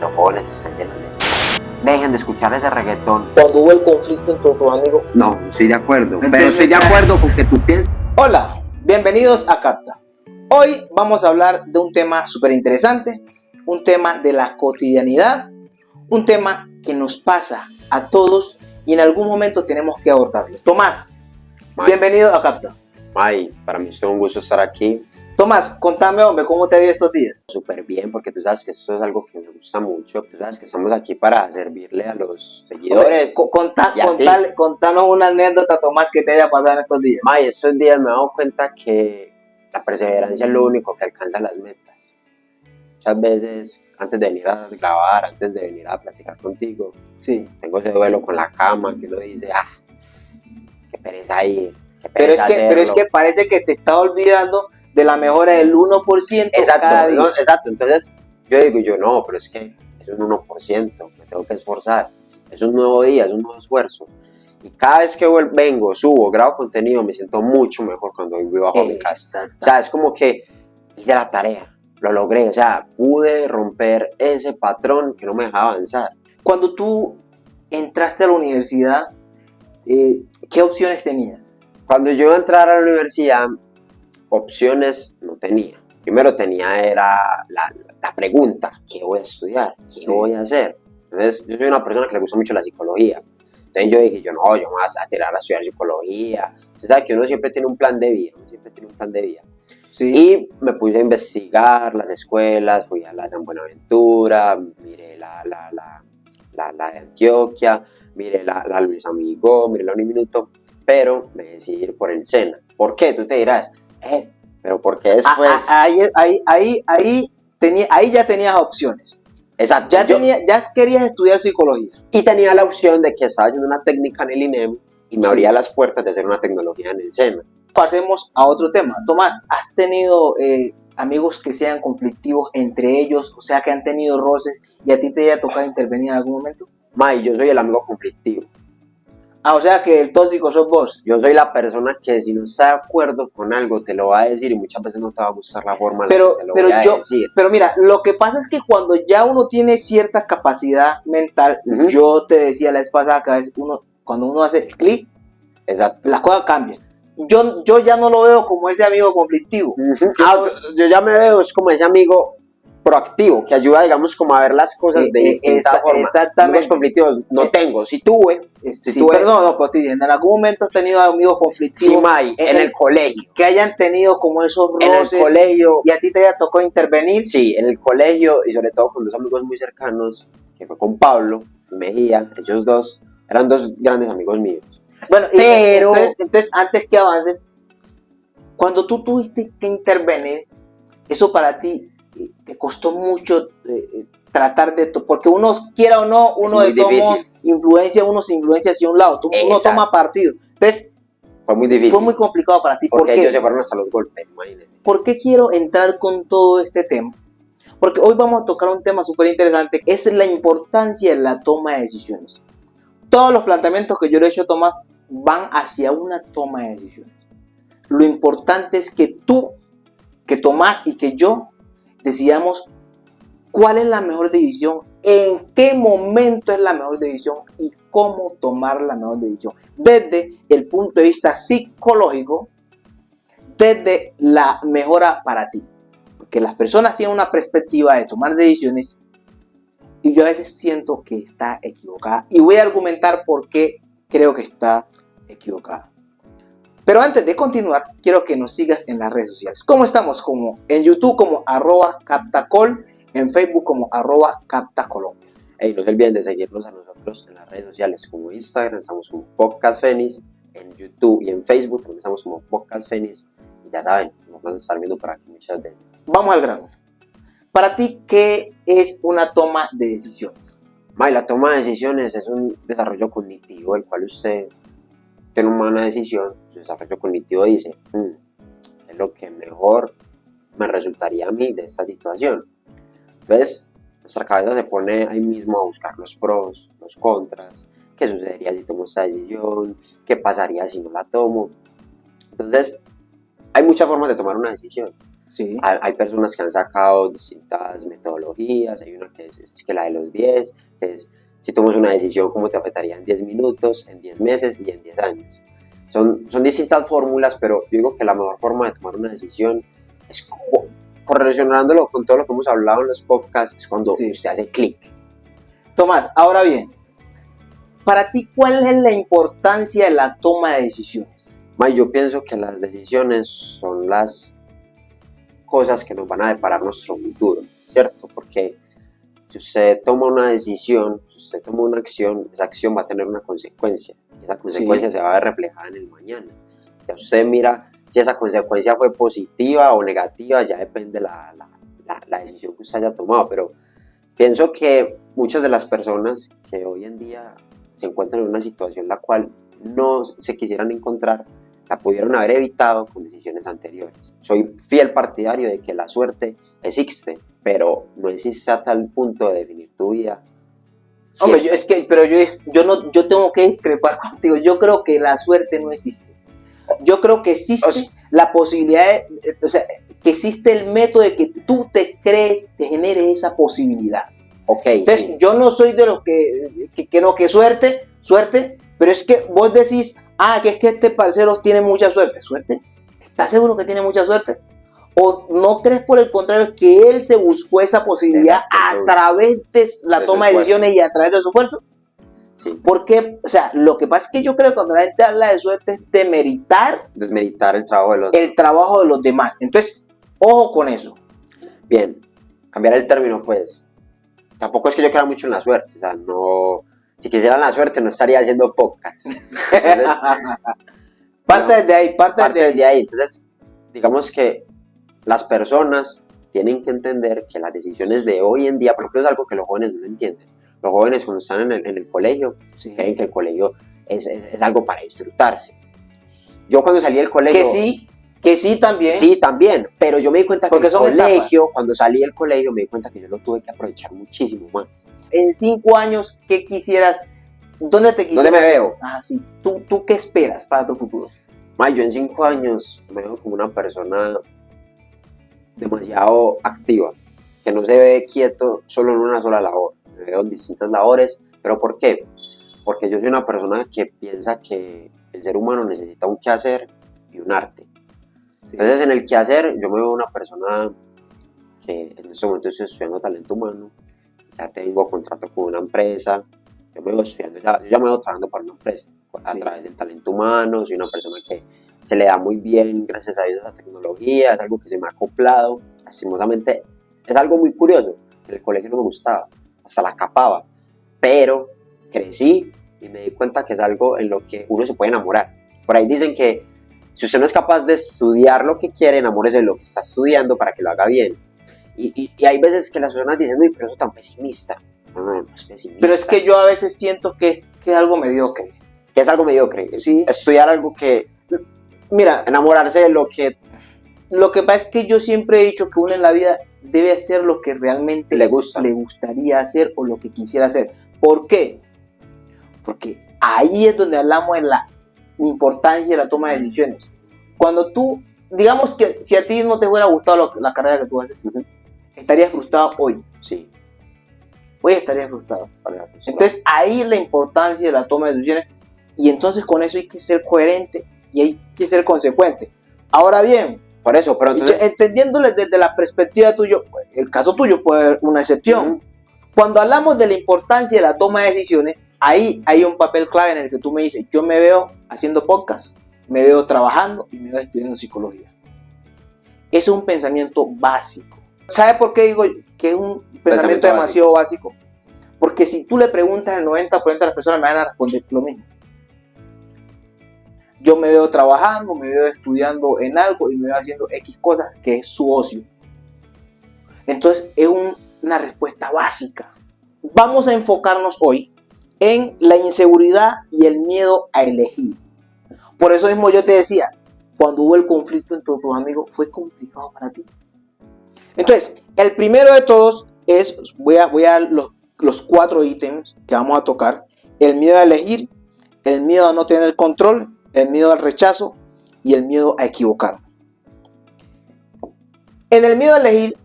Los jóvenes están llenos de... Dejen de escuchar ese reggaetón. Cuando hubo el conflicto entre tus amigos. No, estoy de acuerdo. Entonces, pero estoy de acuerdo con que tú pienses. Hola, bienvenidos a Capta. Hoy vamos a hablar de un tema súper interesante, un tema de la cotidianidad, un tema que nos pasa a todos y en algún momento tenemos que abordarlo. Tomás, bienvenido a Capta. Ay, para mí es un gusto estar aquí. Tomás, contame, hombre, ¿cómo te ha ido estos días? Súper bien, porque tú sabes que esto es algo que me gusta mucho. Tú sabes que estamos aquí para servirle a los seguidores. Contanos una anécdota, Tomás, que te haya pasado en estos días. Ay, estos días me he dado cuenta que la perseverancia es lo único que alcanza las metas. Muchas veces, antes de venir a grabar, antes de venir a platicar contigo, Sí. tengo ese duelo con la cama, que uno dice, qué pereza ir, qué Pero pereza es que hacerlo. parece que te está olvidando de la mejora del 1% cada Exacto, día. no, exacto. Entonces, yo no, pero es que es un 1%, me tengo que esforzar. Es un nuevo día, es un nuevo esfuerzo. Y cada vez que vengo, subo, grabo contenido, me siento mucho mejor cuando voy bajo mi casa. O sea, es como que hice la tarea, lo logré. O sea, pude romper ese patrón que no me dejaba avanzar. Cuando tú entraste a la universidad, ¿qué opciones tenías? Cuando yo iba a entrar a la universidad, opciones no tenía. Primero era la pregunta, ¿qué voy a estudiar? ¿Qué voy a hacer? Entonces, yo soy una persona que le gusta mucho la psicología. Entonces yo dije, yo me voy a tirar a estudiar psicología. Entonces, ¿sabes? Que uno siempre tiene un plan de vida, Sí. Y me puse a investigar las escuelas, fui a la San Buenaventura, miré la de Antioquia, miré la Luis Amigo, miré la Uniminuto, pero me decidí ir por el SENA. ¿Por qué? Tú te dirás, pero ¿por qué después? Ahí ya tenías opciones. Exacto. Ya querías estudiar psicología. Y tenía la opción de que estaba haciendo una técnica en el INEM y me abría las puertas de hacer una tecnología en el SENA. Pasemos a otro tema. Tomás, ¿has tenido amigos que sean conflictivos entre ellos? O sea, que han tenido roces y a ti te haya tocado intervenir en algún momento. Yo soy el amigo conflictivo. O sea que el tóxico sos vos. Yo soy la persona que si no está de acuerdo con algo te lo va a decir y muchas veces no te va a gustar la forma en la que te lo voy a decir. Pero mira, lo que pasa es que cuando ya uno tiene cierta capacidad mental, yo te decía la vez pasada que a veces cuando uno hace clic, las cosas cambian. Yo ya no lo veo como ese amigo conflictivo. Yo ya me veo es como ese amigo proactivo que ayuda, digamos, como a ver las cosas de distinta forma. Exactamente. Amigos conflictivos no tengo, sí tuve. Pero no, pues en algún momento has tenido amigos conflictivos. Sí, May, en el colegio. Que hayan tenido como esos roces. En el colegio. Y a ti te haya tocado intervenir. Sí, en el colegio y sobre todo con dos amigos muy cercanos, que fue con Pablo y Mejía, ellos dos eran dos grandes amigos míos. Bueno, pero entonces, antes que avances, cuando tú tuviste que intervenir, eso para ti te costó mucho tratar de... Porque uno, quiera o no, uno de todo influencia, uno se influencia hacia un lado, uno toma partido. Entonces, fue muy difícil. Fue muy complicado para ti. Porque ellos se fueron hasta los golpes, imagínense. ¿Por qué quiero entrar con todo este tema? Porque hoy vamos a tocar un tema súper interesante, es la importancia de la toma de decisiones. Todos los planteamientos que yo le he hecho, Tomás, van hacia una toma de decisiones. Lo importante es que tú, que Tomás y que yo decidamos cuál es la mejor decisión, en qué momento es la mejor decisión y cómo tomar la mejor decisión. Desde el punto de vista psicológico, desde la mejora para ti. Porque las personas tienen una perspectiva de tomar decisiones y yo a veces siento que está equivocada. Y voy a argumentar por qué creo que está equivocada. Pero antes de continuar, quiero que nos sigas en las redes sociales. ¿Cómo estamos? Como en YouTube como @captacol, en Facebook como @captacolombia. No se olviden de seguirnos a nosotros en las redes sociales como Instagram, estamos como Podcast Fénix, en YouTube y en Facebook también estamos como Podcast Fénix. Y ya saben, nos van a estar viendo por aquí muchas veces. Vamos al grano. Para ti, ¿qué es una toma de decisiones? La toma de decisiones es un desarrollo cognitivo, el cual usted tiene una decisión, su desarrollo cognitivo dice, es lo que mejor me resultaría a mí de esta situación. Entonces, nuestra cabeza se pone ahí mismo a buscar los pros, los contras, qué sucedería si tomo esta decisión, qué pasaría si no la tomo. Entonces, hay muchas formas de tomar una decisión. Sí. Hay personas que han sacado distintas metodologías, hay una que es que la de los 10, que es si tomas una decisión, cómo te afectaría en 10 minutos, en 10 meses y en 10 años. Son distintas fórmulas, pero yo digo que la mejor forma de tomar una decisión es correlacionándolo con todo lo que hemos hablado en los podcasts, es cuando Sí. usted hace clic. Tomás, ahora bien, para ti, ¿cuál es la importancia de la toma de decisiones? Yo pienso que las decisiones son las cosas que nos van a deparar nuestro futuro, ¿cierto? Porque si usted toma una decisión, si usted toma una acción, esa acción va a tener una consecuencia. Y esa consecuencia se va a ver reflejada en el mañana. Ya usted mira si esa consecuencia fue positiva o negativa, ya depende la decisión que usted haya tomado. Pero pienso que muchas de las personas que hoy en día se encuentran en una situación la cual no se quisieran encontrar, la pudieron haber evitado con decisiones anteriores. Soy fiel partidario de que la suerte existe, pero no existe a tal punto de definir tu vida. Hombre, yo tengo que discrepar contigo. Yo creo que la suerte no existe. Yo creo que existe la posibilidad, o sea, que existe el método de que tú te crees, te generes esa posibilidad. Okay, entonces, sí. Yo no soy de los que suerte, pero es que vos decís, que es que este parcero tiene mucha suerte. ¿Suerte? ¿Estás seguro que tiene mucha suerte? ¿O no crees por el contrario que él se buscó esa posibilidad a través de la toma de decisiones y a través de su esfuerzo? Sí. Porque, o sea, lo que pasa es que yo creo que cuando la gente habla de suerte es desmeritar el trabajo de los demás. Entonces, ojo con eso. Bien, cambiar el término, pues. Tampoco es que yo crea mucho en la suerte. O sea, no. Si quisiera la suerte, no estaría haciendo podcast. Entonces, parte desde ahí. Entonces, digamos que las personas tienen que entender que las decisiones de hoy en día, por ejemplo, es algo que los jóvenes no entienden. Los jóvenes cuando están en el colegio, creen que el colegio es algo para disfrutarse. Yo cuando salí del colegio... Que sí también. Sí, también, pero yo me di cuenta que cuando salí del colegio, me di cuenta que yo lo tuve que aprovechar muchísimo más. En 5 años, ¿qué quisieras? ¿Dónde te quisieras? ¿Dónde me veo? Sí. ¿Tú qué esperas para tu futuro? Yo en 5 años me veo como una persona demasiado activa, que no se ve quieto solo en una sola labor. Me veo en distintas labores, ¿pero por qué? Porque yo soy una persona que piensa que el ser humano necesita un quehacer y un arte. Sí. Entonces, en el quehacer, yo me veo una persona que en este momento estoy estudiando talento humano, ya tengo contrato con una empresa, yo me veo estudiando, yo ya me veo trabajando para una empresa a través del talento humano, soy una persona que se le da muy bien, gracias a Dios, esa tecnología, es algo que se me ha acoplado, lastimosamente, es algo muy curioso, en el colegio no me gustaba, hasta la capaba, pero crecí y me di cuenta que es algo en lo que uno se puede enamorar. Por ahí dicen que si usted no es capaz de estudiar lo que quiere, enamórese de lo que está estudiando para que lo haga bien. Y hay veces que las personas dicen, uy, pero eso es tan pesimista. No es pesimista. Pero es que yo a veces siento que es algo mediocre. ¿Qué es algo mediocre? Sí. Estudiar algo que... Mira, enamorarse de lo que... Lo que pasa es que yo siempre he dicho que uno en la vida debe hacer lo que realmente le gustaría hacer o lo que quisiera hacer. ¿Por qué? Porque ahí es donde hablamos de la importancia de la toma de decisiones. Cuando tú, digamos que si a ti no te hubiera gustado la carrera que tú haces, estarías frustrado hoy. Sí. Hoy estarías frustrado. Entonces ahí es la importancia de la toma de decisiones y entonces con eso hay que ser coherente y hay que ser consecuente. Ahora bien, por eso, pero entonces... entendiéndole desde la perspectiva tuya, el caso tuyo puede haber una excepción. Cuando hablamos de la importancia de la toma de decisiones, ahí hay un papel clave en el que tú me dices, yo me veo haciendo podcast, me veo trabajando y me veo estudiando psicología. Ese es un pensamiento básico. ¿Sabe por qué digo que es un pensamiento demasiado básico? Porque si tú le preguntas al 90% de las personas me van a responder lo mismo. Yo me veo trabajando, me veo estudiando en algo y me veo haciendo X cosas, que es su ocio. Entonces es una respuesta básica. Vamos a enfocarnos hoy en la inseguridad y el miedo a elegir. Por eso mismo yo te decía, cuando hubo el conflicto entre tus amigos, ¿fue complicado para ti? Entonces, el primero de todos es, voy a los 4 ítems que vamos a tocar. El miedo a elegir, el miedo a no tener control, el miedo al rechazo y el miedo a equivocarme. En el miedo a elegir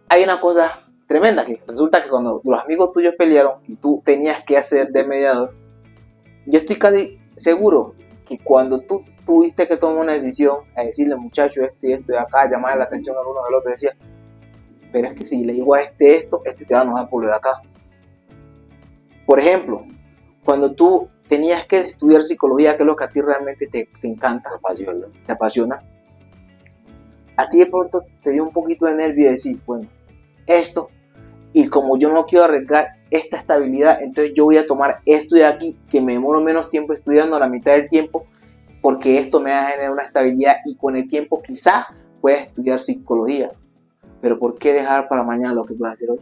hay una cosa tremenda, que resulta que cuando los amigos tuyos pelearon y tú tenías que hacer de mediador, yo estoy casi seguro que cuando tú tuviste que tomar una decisión, a decirle muchacho esto y esto de acá, llamar la atención al uno al otro, decía, pero es que si le digo a esto, se va a enojar por lo de acá. Por ejemplo, cuando tú tenías que estudiar psicología, que es lo que a ti realmente te encanta, te apasiona, a ti de pronto te dio un poquito de nervio de decir, bueno, esto, y como yo no quiero arriesgar esta estabilidad, entonces yo voy a tomar esto de aquí, que me demoro menos tiempo estudiando, a la mitad del tiempo, porque esto me va a generar una estabilidad y con el tiempo quizá pueda estudiar psicología. Pero ¿por qué dejar para mañana lo que puedas hacer hoy?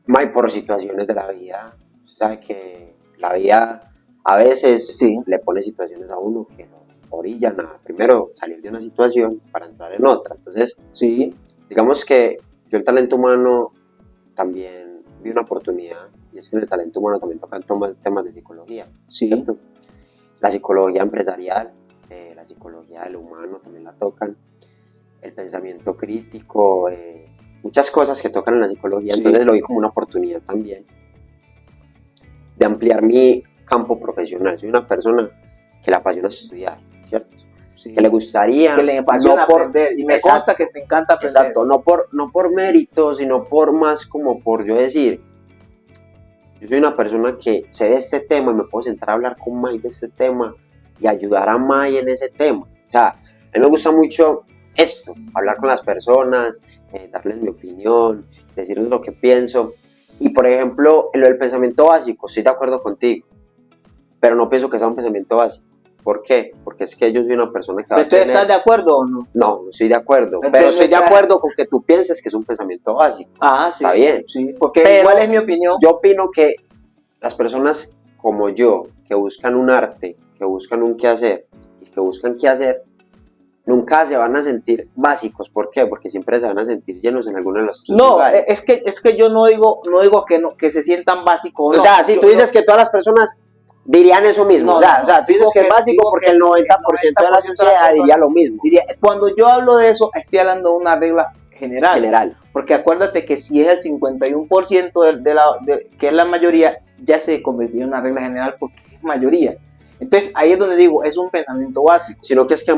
May, por situaciones de la vida. Usted sabe que la vida a veces le pone situaciones a uno que lo orillan a primero salir de una situación para entrar en otra. Entonces, digamos que yo el talento humano también vi una oportunidad, y es que en el talento humano también tocan temas de psicología, ¿cierto? La psicología empresarial, la psicología del humano también la tocan, el pensamiento crítico, muchas cosas que tocan en la psicología, entonces lo vi como una oportunidad también de ampliar mi campo profesional. Soy una persona que le apasiona estudiar, ¿cierto? Que le gustaría, que le apasiona aprender, y me consta que te encanta aprender. Exacto, no por mérito, sino por más como por yo decir, yo soy una persona que sé de este tema y me puedo sentar a hablar con May de este tema y ayudar a May en ese tema. O sea, a mí me gusta mucho esto, hablar con las personas, darles mi opinión, decirles lo que pienso. Y por ejemplo, en lo del pensamiento básico, estoy de acuerdo contigo, pero no pienso que sea un pensamiento básico. ¿Por qué? Porque es que yo soy una persona que va a tener... ¿Estás de acuerdo o no? No, no estoy de acuerdo, pero estoy de acuerdo con que tú pienses que es un pensamiento básico. Está bien. Sí, porque igual es mi opinión. Yo opino que las personas como yo, que buscan un arte, que buscan un quehacer, y que buscan qué hacer, nunca se van a sentir básicos. ¿Por qué? Porque siempre se van a sentir llenos en alguno de los lugares. Es que yo no digo que se sientan básicos. O sea, si tú dices que todas las personas dirían eso mismo. O sea, tú dices que es básico porque el 90% de la sociedad diría lo mismo. Cuando yo hablo de eso, estoy hablando de una regla general. Porque acuérdate que si es el 51% que es la mayoría, ya se convirtió en una regla general porque es mayoría. Entonces ahí es donde digo, es un pensamiento básico. Sino que es que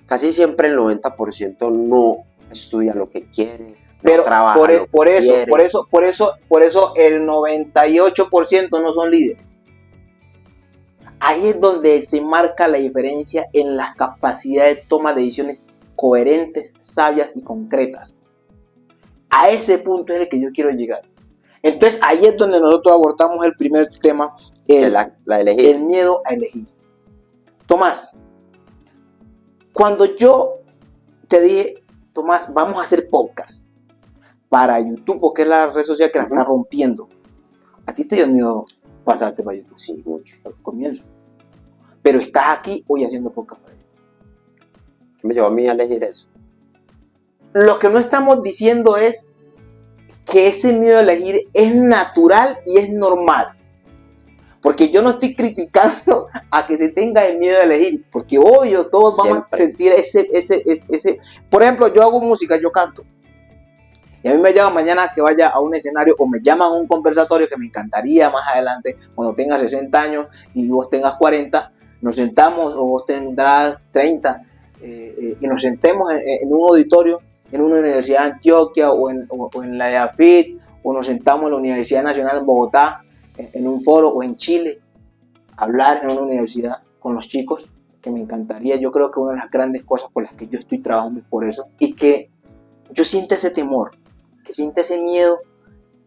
casi siempre el 90% no estudia lo que quiere, pero no trabaja por eso el 98% no son líderes. Ahí es donde se marca la diferencia en las capacidades de toma de decisiones coherentes, sabias y concretas. A ese punto es el que yo quiero llegar. Entonces ahí es donde nosotros abordamos el primer tema, el miedo a elegir. Tomás, cuando yo te dije, Tomás, vamos a hacer podcast para YouTube, porque es la red social que la está rompiendo, ¿a ti te dio miedo pasarte para YouTube? Sí, mucho. Al comienzo. Pero estás aquí hoy haciendo podcast para ellos. ¿Qué me llevó a mí a elegir eso? Lo que no estamos diciendo es que ese miedo a elegir es natural y es normal. Porque yo no estoy criticando a que se tenga el miedo a elegir, porque obvio todos vamos a sentir ese. Por ejemplo, yo hago música, yo canto. Y a mí me llaman mañana que vaya a un escenario o me llaman a un conversatorio que me encantaría más adelante, cuando tengas 60 años y vos tengas 40, nos sentamos o vos tendrás 30 y nos sentemos en un auditorio, en una universidad de Antioquia o en la EAFIT, o nos sentamos en la Universidad Nacional en Bogotá, en un foro, o en Chile, hablar en una universidad con los chicos, que me encantaría. Yo creo que una de las grandes cosas por las que yo estoy trabajando es por eso, y que yo siento ese temor, que siento ese miedo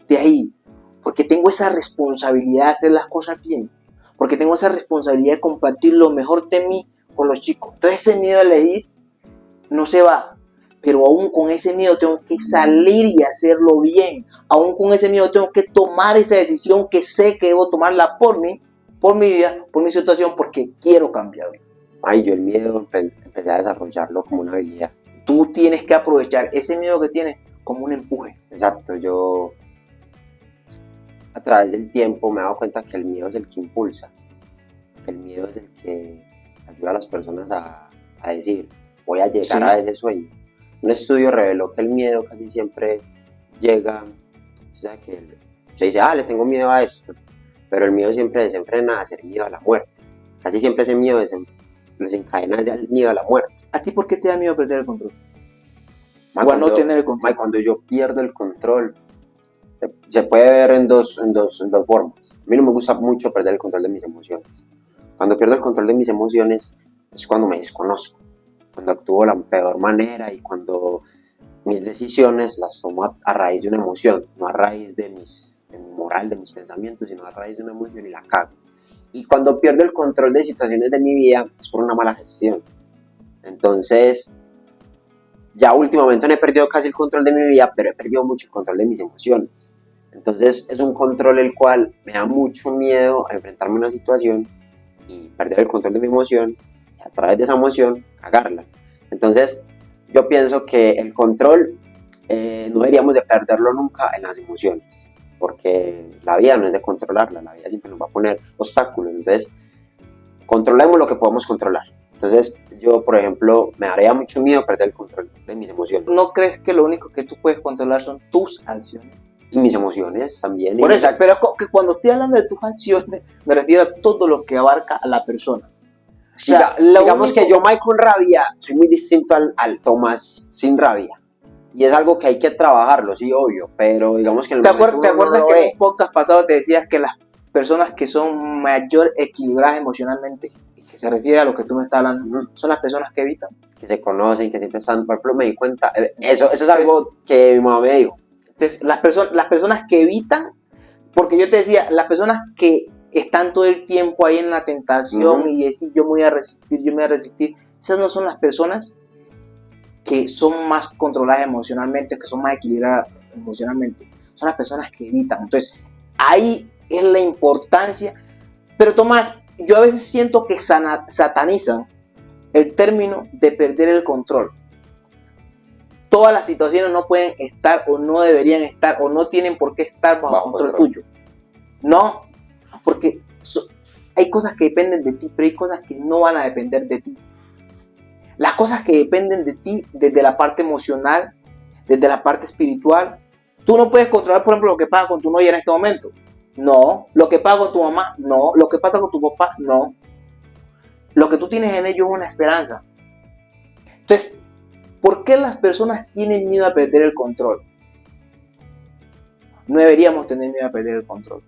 de ahí, porque tengo esa responsabilidad de hacer las cosas bien, porque tengo esa responsabilidad de compartir lo mejor de mí con los chicos. Entonces ese miedo a elegir no se va, pero aún con ese miedo tengo que salir y hacerlo bien. Aún con ese miedo tengo que tomar esa decisión que sé que debo tomarla por mí, por mi vida, por mi situación, porque quiero cambiarlo. Yo el miedo empecé a desarrollarlo como una habilidad. Tú tienes que aprovechar ese miedo que tienes como un empuje. Exacto, yo a través del tiempo me he dado cuenta que el miedo es el que impulsa, que el miedo es el que ayuda a las personas a decir, voy a llegar a ese sueño. Un estudio reveló que el miedo casi siempre llega, o sea, que se dice, le tengo miedo a esto, pero el miedo siempre desenfrena a ser miedo a la muerte. Casi siempre ese miedo desencadena el miedo a la muerte. ¿A ti por qué te da miedo perder el control? Ma, O a no tener el control. Cuando yo pierdo el control, se puede ver en dos formas. A mí no me gusta mucho perder el control de mis emociones. Cuando pierdo el control de mis emociones es cuando me desconozco, cuando actúo de la peor manera y cuando mis decisiones las tomo a raíz de una emoción, no a raíz de mi moral, de mis pensamientos, sino a raíz de una emoción y la cago. Y cuando pierdo el control de situaciones de mi vida es por una mala gestión. Entonces, ya últimamente no he perdido casi el control de mi vida, pero he perdido mucho el control de mis emociones. Entonces es un control el cual me da mucho miedo a enfrentarme a una situación y perder el control de mi emoción y a través de esa emoción cagarla. Entonces yo pienso que el control no deberíamos de perderlo nunca en las emociones, porque la vida no es de controlarla, la vida siempre nos va a poner obstáculos. Entonces controlemos lo que podemos controlar. Entonces yo, por ejemplo, me daría mucho miedo perder el control de mis emociones. ¿No crees que lo único que tú puedes controlar son tus acciones? Y mis emociones también. Por eso, pero que cuando estoy hablando de tus acciones, me refiero a todo lo que abarca a la persona. Sí, o sea, digamos que yo, Mike, con rabia, soy muy distinto al Tomás sin rabia. Y es algo que hay que trabajarlo, sí, obvio. Pero digamos que en el momento ¿Te acuerdas que en un podcast pasado te decías que las personas que son mayor equilibradas emocionalmente, y que se refiere a lo que tú me estás hablando, son las personas que evitan? Que se conocen, que siempre están, por ejemplo, me di cuenta, eso es algo que mi mamá me dijo. Entonces, las personas que evitan, porque yo te decía, las personas que están todo el tiempo ahí en la tentación y decir yo me voy a resistir, esas no son las personas que son más controladas emocionalmente, que son más equilibradas emocionalmente, son las personas que evitan. Entonces, ahí es la importancia. Pero Tomás, yo a veces siento que satanizan el término de perder el control. Todas las situaciones no pueden estar o no deberían estar o no tienen por qué estar bajo control tuyo. No, porque hay cosas que dependen de ti, pero hay cosas que no van a depender de ti. Las cosas que dependen de ti desde la parte emocional, desde la parte espiritual, tú no puedes controlar, por ejemplo, lo que pasa con tu novia en este momento. No. Lo que pasa con tu mamá, no. Lo que pasa con tu papá, no. Lo que tú tienes en ellos es una esperanza. Entonces, ¿por qué las personas tienen miedo a perder el control? No deberíamos tener miedo a perder el control.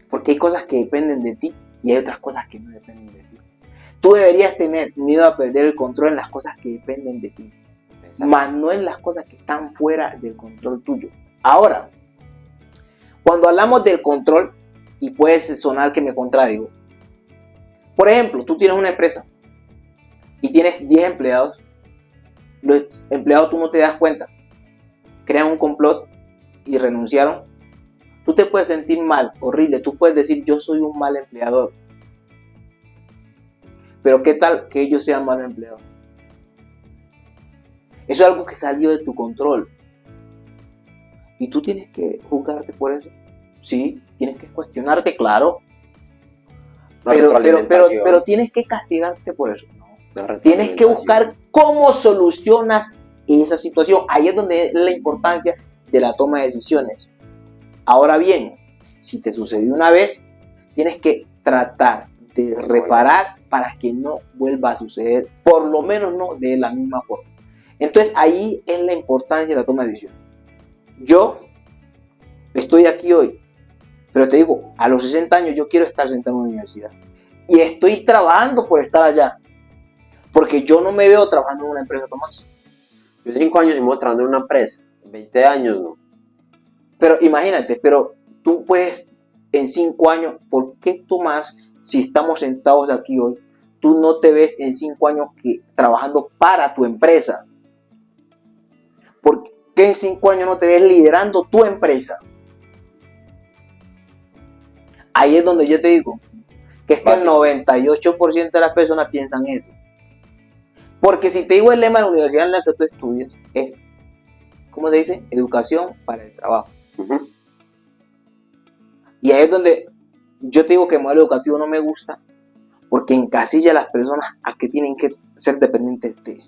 Porque hay cosas que dependen de ti y hay otras cosas que no dependen de ti. Tú deberías tener miedo a perder el control en las cosas que dependen de ti, más no en las cosas que están fuera del control tuyo. Ahora, cuando hablamos del control, y puede sonar que me contradigo, por ejemplo, tú tienes una empresa y tienes 10 empleados, los empleados tú no te das cuenta, crean un complot y renunciaron, tú te puedes sentir mal, horrible, tú puedes decir yo soy un mal empleador, pero ¿qué tal que ellos sean mal empleados? Eso es algo que salió de tu control y tú tienes que juzgarte por eso. Sí, tienes que cuestionarte, claro, pero tienes que castigarte por eso. No. Tienes que buscar cómo solucionas esa situación. Ahí es donde es la importancia de la toma de decisiones. Ahora bien, si te sucedió una vez, tienes que tratar de reparar para que no vuelva a suceder, por lo menos no de la misma forma. Entonces ahí es la importancia de la toma de decisiones. Yo estoy aquí hoy, pero te digo, a los 60 años yo quiero estar sentado en una universidad y estoy trabajando por estar allá, porque yo no me veo trabajando en una empresa, Tomás. Yo 5 años y me voy trabajando en una empresa, 20 años no. Pero imagínate, pero tú puedes en 5 años, ¿por qué Tomás, si estamos sentados aquí hoy, tú no te ves en 5 años trabajando para tu empresa? ¿Por qué en 5 años no te ves liderando tu empresa? Ahí es donde yo te digo que es que el 98% de las personas piensan eso. Porque si te digo el lema de la universidad en la que tú estudias es, ¿cómo se dice? Educación para el trabajo. Y ahí es donde yo te digo que el modelo educativo no me gusta, porque encasilla a las personas a que tienen que ser dependientes de.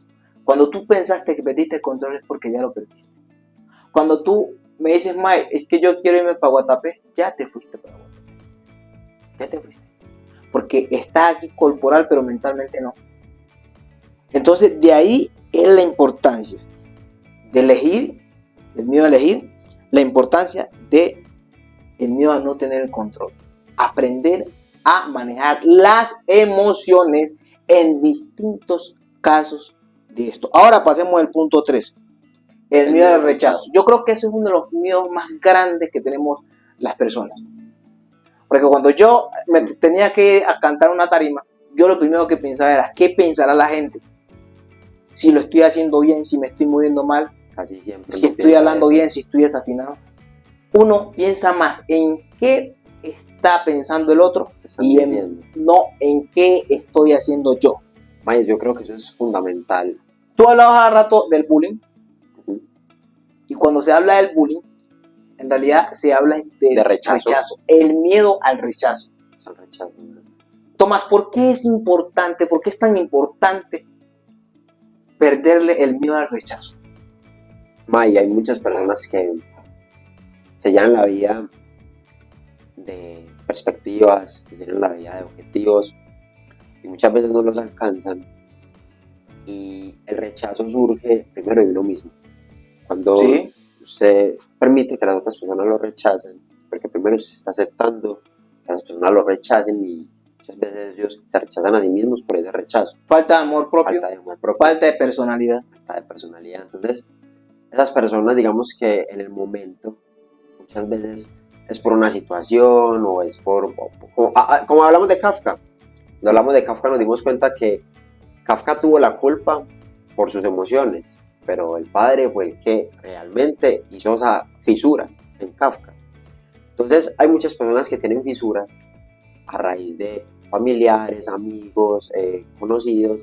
Cuando tú pensaste que perdiste el control es porque ya lo perdiste. Cuando tú me dices, Mike, es que yo quiero irme para Guatapé, ya te fuiste para Guatapé. Ya te fuiste. Porque estás aquí corporal, pero mentalmente no. Entonces, de ahí es la importancia de elegir, el miedo a elegir, la importancia de el miedo a no tener el control. Aprender a manejar las emociones en distintos casos de esto. Ahora pasemos al punto 3. El miedo al rechazo. Yo creo que ese es uno de los miedos más grandes que tenemos las personas. Porque cuando yo me tenía que ir a cantar una tarima, yo lo primero que pensaba era, ¿qué pensará la gente? Si lo estoy haciendo bien, si me estoy moviendo mal, Casi siempre. si estoy hablando bien, si estoy desafinado. Uno piensa más en qué está pensando el otro y no en qué estoy haciendo yo. Mike, yo creo que eso es fundamental. Tú hablabas al rato del bullying. Y cuando se habla del bullying, en realidad se habla de rechazo. El miedo al rechazo. Tomás, ¿por qué es importante? ¿Por qué es tan importante perderle el miedo al rechazo? May, hay muchas personas que se llenan la vida de perspectivas, se llenan la vida de objetivos y muchas veces no los alcanzan. Y el rechazo surge primero de uno mismo. Cuando usted permite que las otras personas lo rechacen, porque primero se está aceptando que las personas lo rechacen y muchas veces ellos se rechazan a sí mismos por ese rechazo. Falta de amor propio, falta de personalidad. Entonces, esas personas, digamos que en el momento, muchas veces es por una situación o es por... Como hablamos de Kafka. Cuando hablamos de Kafka nos dimos cuenta que Kafka tuvo la culpa por sus emociones, pero el padre fue el que realmente hizo esa fisura en Kafka. Entonces hay muchas personas que tienen fisuras a raíz de familiares, amigos, conocidos,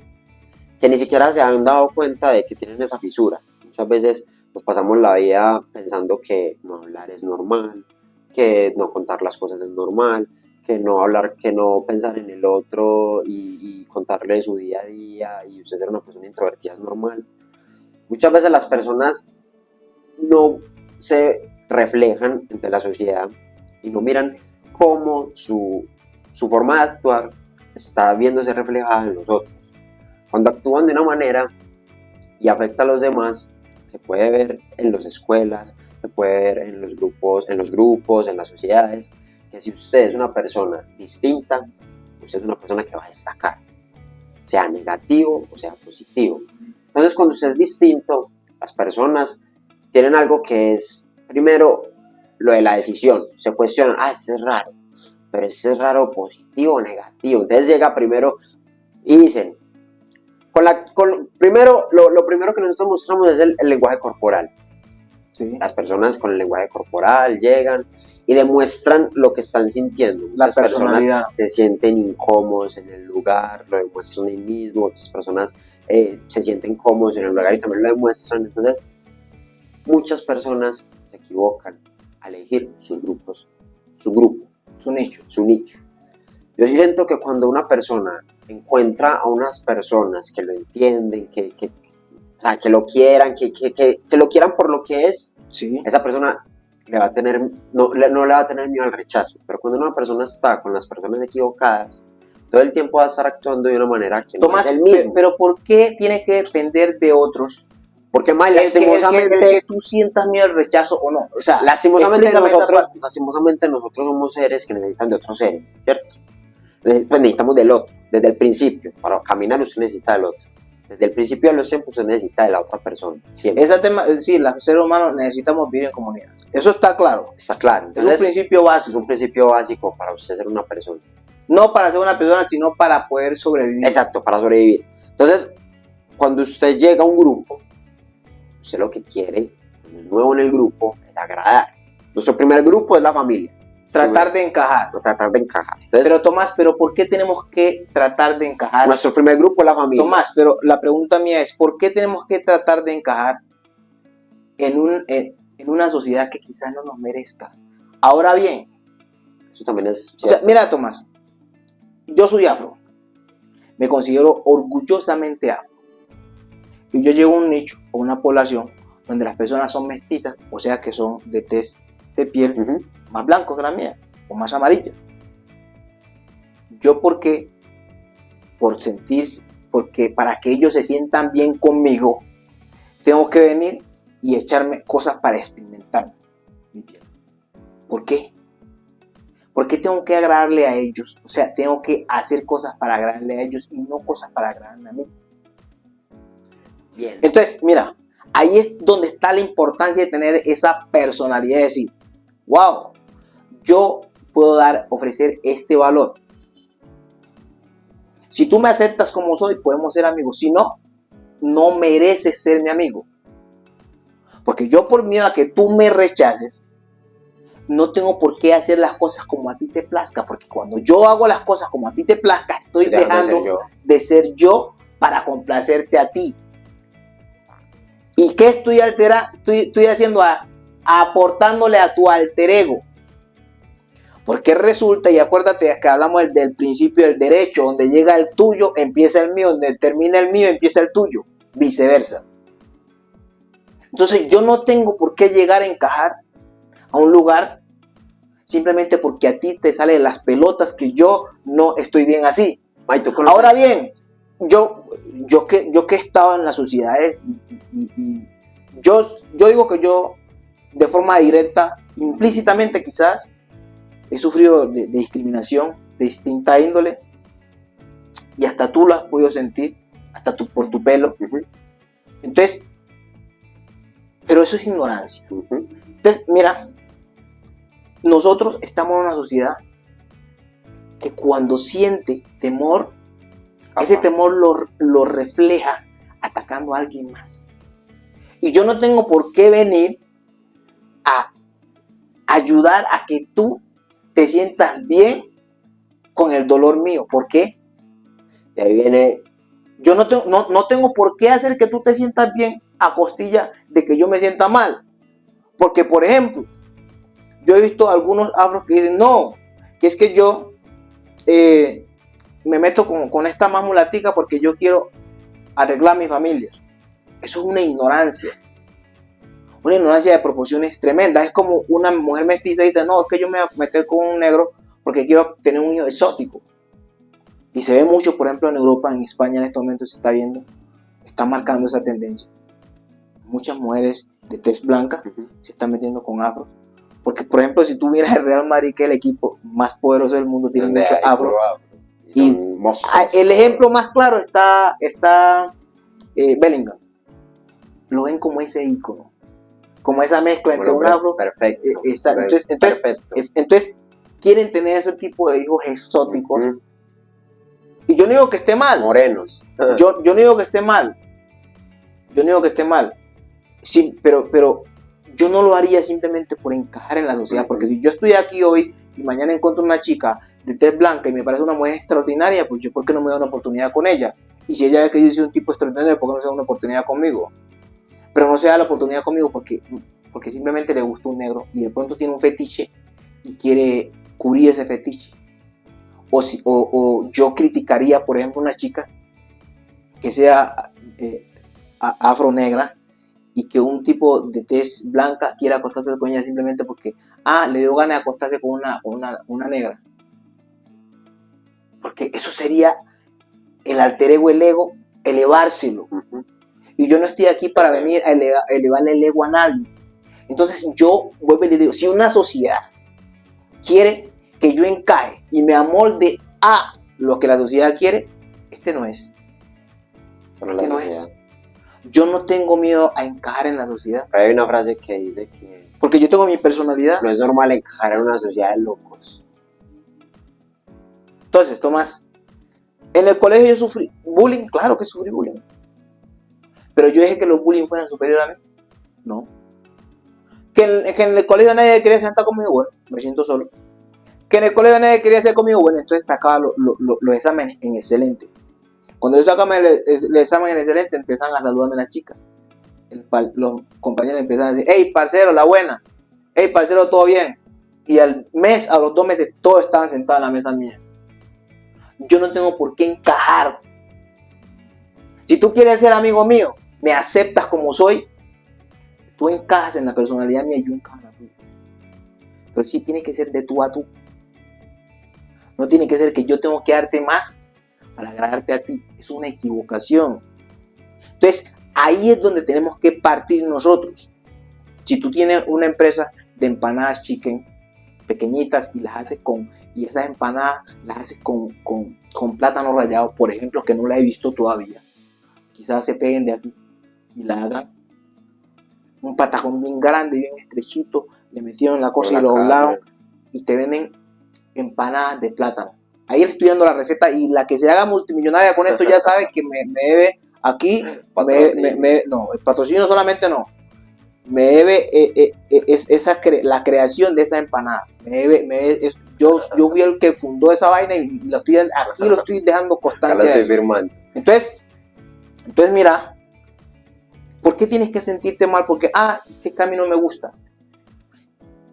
que ni siquiera se han dado cuenta de que tienen esa fisura. Muchas veces nos pasamos la vida pensando que no hablar es normal, que no contar las cosas es normal, que no hablar, que no pensar en el otro y contarle su día a día y usted ser una persona introvertida es normal. Muchas veces las personas no se reflejan ante la sociedad y no miran cómo su forma de actuar está viéndose reflejada en los otros. Cuando actúan de una manera y afecta a los demás, se puede ver en las escuelas, se puede ver en los grupos, en las sociedades, que si usted es una persona distinta, usted es una persona que va a destacar, sea negativo o sea positivo. Entonces, cuando usted es distinto, las personas tienen algo que es, primero, lo de la decisión. Se cuestionan, este es raro, pero este es raro positivo o negativo. Entonces llega primero y dicen, primero, lo primero que nosotros mostramos es el lenguaje corporal. Sí. Las personas con el lenguaje corporal llegan y demuestran lo que están sintiendo. Muchas personas se sienten incómodos en el lugar, lo demuestran ahí mismo. Otras personas se sienten cómodos en el lugar y también lo demuestran. Entonces, muchas personas se equivocan al elegir sus grupos, su grupo, su nicho. Yo siento que cuando una persona encuentra a unas personas que lo entienden, que lo quieran, que lo quieran por lo que es, sí, esa persona no le va a tener miedo al rechazo. Pero cuando una persona está con las personas equivocadas, todo el tiempo va a estar actuando de una manera que Tomás, no es el mismo. Pero ¿por qué tiene que depender de otros? Porque más lastimosamente que tú sientas miedo al rechazo o no. O sea, lastimosamente nosotros somos seres que necesitan de otros seres, ¿cierto? Pues necesitamos del otro, desde el principio. Para caminar usted necesita del otro. Desde el principio de los tiempos usted necesita de la otra persona. Siempre. Sí, los seres humanos necesitamos vivir en comunidad. Eso está claro. Está claro. Entonces, es un principio básico. Es un principio básico para usted ser una persona. No para ser una persona, sino para poder sobrevivir. Exacto, para sobrevivir. Entonces, cuando usted llega a un grupo, usted lo que quiere, cuando es nuevo en el grupo, es agradar. Nuestro primer grupo es la familia. Tratar de encajar. Entonces, pero Tomás, ¿por qué tenemos que tratar de encajar? Nuestro primer grupo es la familia. Tomás, pero la pregunta mía es, ¿por qué tenemos que tratar de encajar en una sociedad que quizás no nos merezca? Ahora bien, eso también es cierto. O sea, mira, Tomás, yo soy afro. Me considero orgullosamente afro. y yo llego a un nicho o una población donde las personas son mestizas, o sea que son de tez de piel más blanco que la mía o más amarilla. Yo porque para que ellos se sientan bien conmigo, tengo que venir y echarme cosas para experimentar mi piel. ¿Por qué? ¿Por qué tengo que agradarle a ellos? O sea, tengo que hacer cosas para agradarle a ellos y no cosas para agradarme a mí. Bien. Entonces, mira, ahí es donde está la importancia de tener esa personalidad de decir, wow, yo puedo ofrecer este valor. Si tú me aceptas como soy, podemos ser amigos. Si no, no mereces ser mi amigo. Porque yo, por miedo a que tú me rechaces, no tengo por qué hacer las cosas como a ti te plazca. Porque cuando yo hago las cosas como a ti te plazca, estoy dejando de ser yo para complacerte a ti. ¿Y qué estoy haciendo? Aportándole a tu alter ego. Porque resulta, y acuérdate que hablamos del principio del derecho, donde llega el tuyo, empieza el mío, donde termina el mío, empieza el tuyo, viceversa. Entonces yo no tengo por qué llegar a encajar a un lugar simplemente porque a ti te salen las pelotas que yo no estoy bien así. Ahora bien, yo que he estado en las sociedades y yo digo que yo de forma directa, implícitamente quizás, he sufrido de discriminación de distinta índole y hasta tú lo has podido sentir, hasta por tu pelo. Entonces, pero eso es ignorancia. Entonces, mira, nosotros estamos en una sociedad que cuando siente temor, ese temor lo refleja atacando a alguien más. Y yo no tengo por qué venir a ayudar a que tú te sientas bien con el dolor mío. ¿Por qué? De ahí viene. Yo no tengo por qué hacer que tú te sientas bien a costilla de que yo me sienta mal. Porque, por ejemplo, yo he visto algunos afros que dicen, no, que es que yo me meto con esta más mulatica porque yo quiero arreglar mi familia. Eso es una ignorancia. Una ignorancia de proporciones tremendas. Es como una mujer mestiza y dice, no, es que yo me voy a meter con un negro porque quiero tener un hijo exótico. Y se ve mucho, por ejemplo, en Europa, en España en estos momentos se está viendo, está marcando esa tendencia. Muchas mujeres de tez blanca se están metiendo con afros. Porque, por ejemplo, si tú miras el Real Madrid, que es el equipo más poderoso del mundo, tiene muchos afros. Y el ejemplo más claro está Bellingham. Lo ven como ese ícono, como esa mezcla entre un afro. Perfecto. Entonces, quieren tener ese tipo de hijos exóticos. Y yo no digo que esté mal. Morenos. Yo no digo que esté mal. Sí, pero yo no lo haría simplemente por encajar en la sociedad. Porque si yo estoy aquí hoy y mañana encuentro una chica de tez blanca y me parece una mujer extraordinaria, pues yo, ¿por qué no me doy una oportunidad con ella? Y si ella ve que yo soy un tipo extraordinario, ¿por qué no se da una oportunidad conmigo? Pero no se da la oportunidad conmigo porque simplemente le gusta un negro y de pronto tiene un fetiche y quiere cubrir ese fetiche. O yo criticaría, por ejemplo, una chica que sea afro-negra y que un tipo de tez blanca quiera acostarse con ella simplemente porque le dio ganas de acostarse con una negra. Porque eso sería el alter ego, el ego, elevárselo. Y yo no estoy aquí para venir a elevarle el ego a nadie. Entonces yo vuelvo y le digo, si una sociedad quiere que yo encaje y me amolde a lo que la sociedad quiere, no es. Yo no tengo miedo a encajar en la sociedad. Pero hay una frase que dice que porque yo tengo mi personalidad. no es normal encajar en una sociedad de locos. Entonces, Tomás, en el colegio yo sufrí bullying, claro que sufrí bullying. Pero yo dije que los bullying fueran superiores a mí. No. Que en el colegio nadie quería sentar conmigo, bueno, me siento solo. Que en el colegio nadie quería hacer conmigo, bueno, entonces sacaba los exámenes en excelente. Cuando yo sacaba el examen en excelente, empiezan a saludarme las chicas. Los compañeros empiezan a decir, hey, parcero, la buena. Hey, parcero, todo bien. Y a los 2 meses, todos estaban sentados en la mesa mía. Yo no tengo por qué encajar. Si tú quieres ser amigo mío, me aceptas como soy, tú encajas en la personalidad mía y yo encajo en la tuya. Pero sí tiene que ser de tú a tú. No tiene que ser que yo tengo que darte más para agradarte a ti. Es una equivocación. Entonces, ahí es donde tenemos que partir nosotros. Si tú tienes una empresa de empanadas chicken pequeñitas y las haces y esas empanadas las haces con plátano rallado, por ejemplo, que no la he visto todavía, quizás se peguen de aquí y la hagan un patajón bien grande, bien estrechito, le metieron la cosa y lo doblaron y te venden empanadas de plátano. Ahí le estoy dando la receta y la que se haga multimillonaria con esto ya sabe que me debe aquí, no, el patrocinio solamente no, me debe la creación de esa empanada. Yo fui el que fundó esa vaina y aquí lo estoy dejando constancia. Entonces mira, ¿por qué tienes que sentirte mal? Porque, es que a mí no me gusta.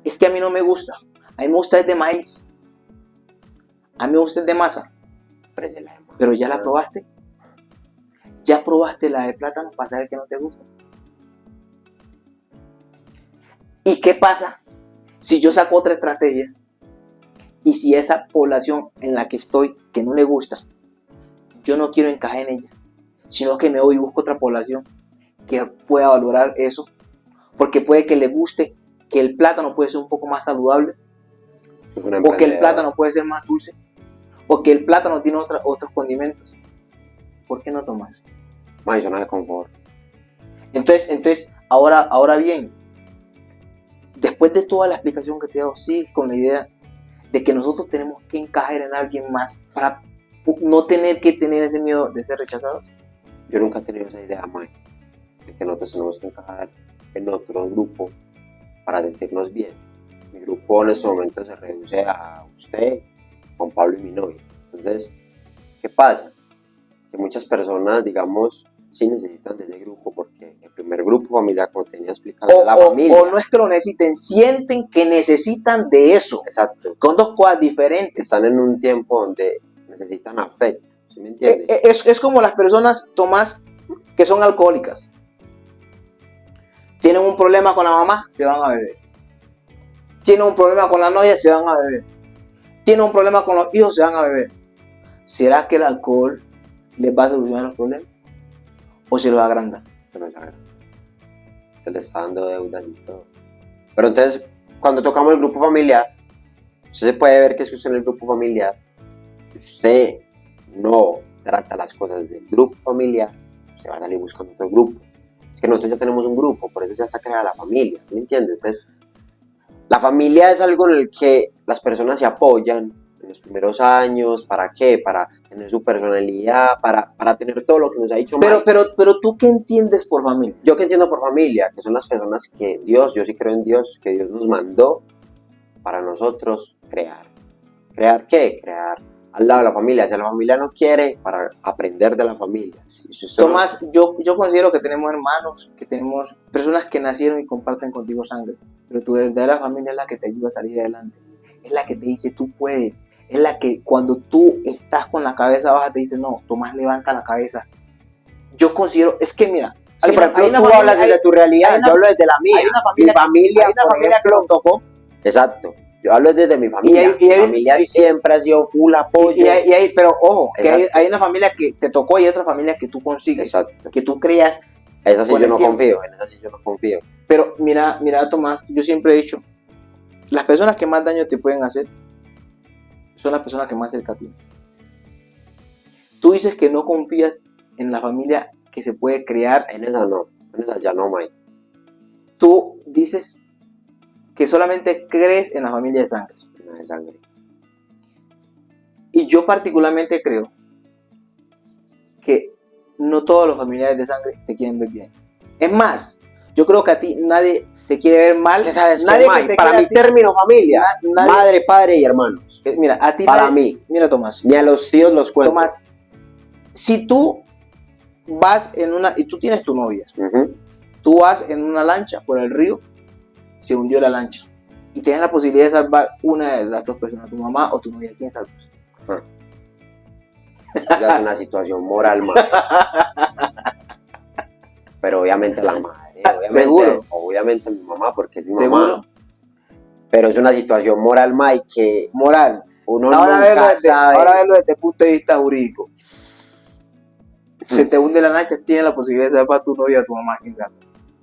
Es que a mí no me gusta. A mí me gusta el de maíz. A mí me gusta el de masa. Pero ya la probaste. ¿Ya probaste la de plátano para saber que no te gusta? ¿Y qué pasa si yo saco otra estrategia? Y si esa población en la que estoy, que no le gusta, yo no quiero encajar en ella, sino que me voy y busco otra población que pueda valorar eso, porque puede que le guste que el plátano puede ser un poco más saludable, o que el plátano puede ser más dulce, o que el plátano tiene otros condimentos. ¿Por qué no tomar? Más zona de confort. Entonces ahora bien, después de toda la explicación que te he dado, sí, con la idea de que nosotros tenemos que encajar en alguien más para no tener que tener ese miedo de ser rechazados. Yo nunca he tenido esa idea, Mike, de que nosotros tenemos que encajar en otro grupo para sentirnos bien. Mi grupo en este momento se reduce a usted, Juan Pablo y mi novia. Entonces, ¿qué pasa? Que muchas personas, digamos, sí necesitan de ese grupo, porque el primer grupo familiar, como tenía explicado, es la familia. O no es que lo necesiten, sienten que necesitan de eso. Exacto. Con dos cosas diferentes. Están en un tiempo donde necesitan afecto, ¿sí me entiendes? Es como las personas, Tomás, que son alcohólicas. Tienen un problema con la mamá, se van a beber. Tienen un problema con la novia, se van a beber. Tienen un problema con los hijos, se van a beber. ¿Será que el alcohol les va a solucionar los problemas? ¿O se los agranda? Se los agranda. Se les está dando deudas y todo. Pero entonces, cuando tocamos el grupo familiar, usted se puede ver que es que usted en el grupo familiar, si usted no trata las cosas del grupo familiar, se va a salir buscando otro grupo. Es que nosotros ya tenemos un grupo, por eso ya está creada la familia, ¿sí me entiende? Entonces, la familia es algo en el que las personas se apoyan en los primeros años. ¿Para qué? Para tener su personalidad, para tener todo lo que nos ha dicho Mike. Pero ¿tú qué entiendes por familia? Yo que entiendo por familia, que son las personas que Dios, yo sí creo en Dios, que Dios nos mandó para nosotros crear. ¿Crear qué? Crear al lado de la familia. Si la familia no quiere, para aprender de la familia. Tomás, yo considero que tenemos hermanos, que tenemos personas que nacieron y comparten contigo sangre, pero tu verdadera familia es la que te ayuda a salir adelante, es la que te dice tú puedes, es la que cuando tú estás con la cabeza baja te dice no, Tomás, levanta la cabeza. Yo considero, es que mira, sí, tú hablas desde tu realidad, yo hablo desde la mía. Hay una familia que nos tocó. Exacto. Yo hablo desde mi familia. Mi familia siempre ha sido full apoyo. Pero ojo, que hay una familia que te tocó y otra familia que tú consigues. Exacto. Que tú creas. Esa sí yo no confío. En esa sí yo no confío. Pero mira, Tomás, yo siempre he dicho, las personas que más daño te pueden hacer son las personas que más cerca tienes. Tú dices que no confías en la familia que se puede crear. En esa no. En esa ya no, Mike. Tú dices que solamente crees en la familia de sangre. En la de sangre. Y yo particularmente creo que no todos los familiares de sangre te quieren ver bien. Es más, yo creo que a ti nadie te quiere ver mal. Es que sabes nadie que para mi término familia, madre, padre y hermanos. Mira, a ti para mí. Mira, Tomás. Ni a los tíos los cuento. Tomás, si tú vas y tú tienes tu novia, tú vas en una lancha por el río, se hundió la lancha y tienes la posibilidad de salvar una de las dos personas, tu mamá o tu novia. ¿Quién salvas? Ya es una situación moral, man. pero obviamente la madre, ¿Seguro? Obviamente mi mamá, porque es mi ¿Seguro? mamá. Pero es una situación moral, Mike, que Moral. uno Ahora nunca sabe. verlo desde el punto de vista jurídico. Se te hunde la lancha, tienes la posibilidad de salvar a tu novia o a tu mamá, quién sabe.